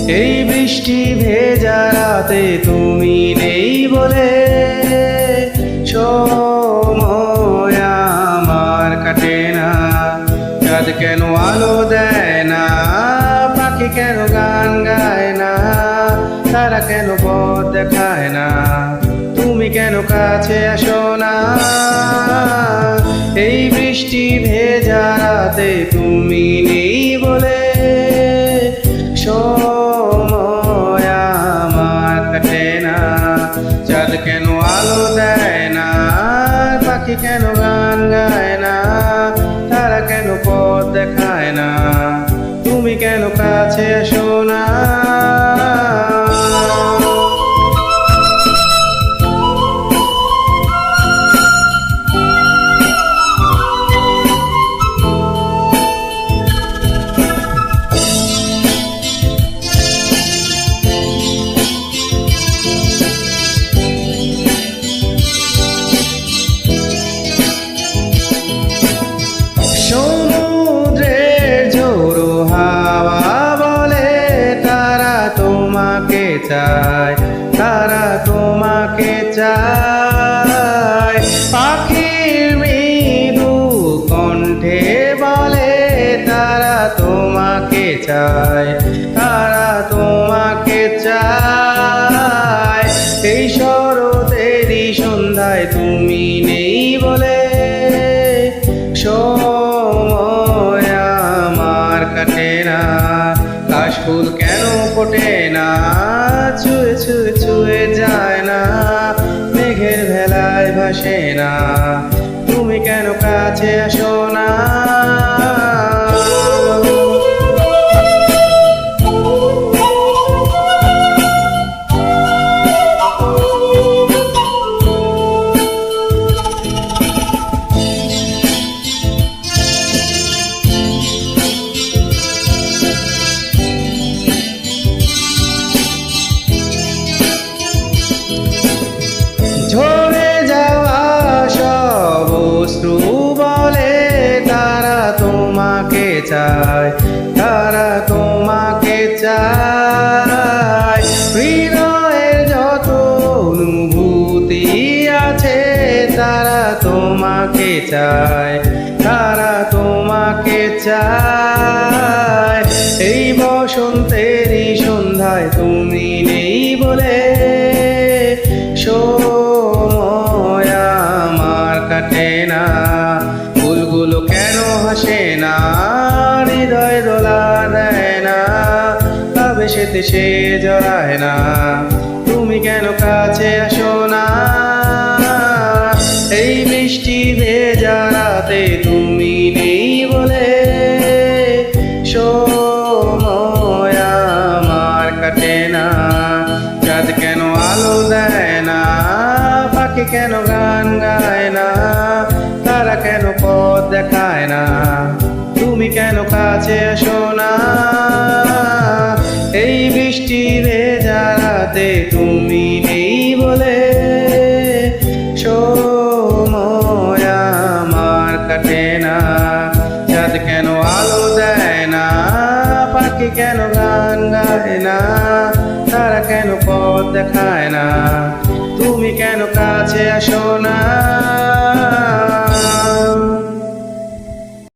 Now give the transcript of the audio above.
এই বৃষ্টি ভেজা রাতে তুমি নেই বলে সময় আমার কাটে না। চাঁদ কেন আলো দেয় না, পাখি কেন গান গায় না, তারা কেন পথ দেখায় না, তুমি কেন কাছে আসো না। এই বৃষ্টি ভেজা রাতে তুমি নেই বলে সময় আমার কাটে না। চাঁদ কেন আলো দেয় না, পাখি কেন গান গায় না, তারা কেন পথ দেখায় না, তুমি কেন কাছে আসো না। তারা তোমাকে চায়, পাখির মৃদু কণ্ঠে বলে তারা তোমাকে চায়, তারা তোমাকে চায়। এই শরতেরই সন্ধ্যায় তুমি নেই বলে সময় আমার কাটে না। কাশফুল কেন ফোটে না, ছুঁয়ে ছুঁয়ে ছুঁয়ে যায় না, মেঘের ভেলায় ভাসে না, তুমি কেন কাছে আসো না। ঝরে যাওয়া সব অশ্রু বলে তারা তোমাকে চায়, তারা তোমাকে চায়। হৃদয়ের যত অনুভূতি আছে তারা তোমাকে চায়, তারা তোমাকে চায়। এই বসন্তেরই সন্ধ্যায় তুমি নেই বলে সময় আমার কাটে না। ফুলগুলো কেন হাসে না, হৃদয় দোলা দেয় না, তবে সেতে সে জড়ায় না, তুমি কেন কাছে আসো না। এই বৃষ্টি ভেজা রাতে তুমি নেই বলে সময় আমার কাটে না। চাঁদ কেন আলো দেয় না, পাখি কেন গান গায় না, তারা কেন পথ দেখায় না, তুমি কেন কাছে আসো না। এই বৃষ্টি ভেজা রাতে তুমি নেই বলে সময় আমার কাটে না। চাঁদ কেন আলো দেয় না, পাখি কেন গান গায় না, তারা কেন পথ দেখায় না, তুমি কেন কাছে আসো না।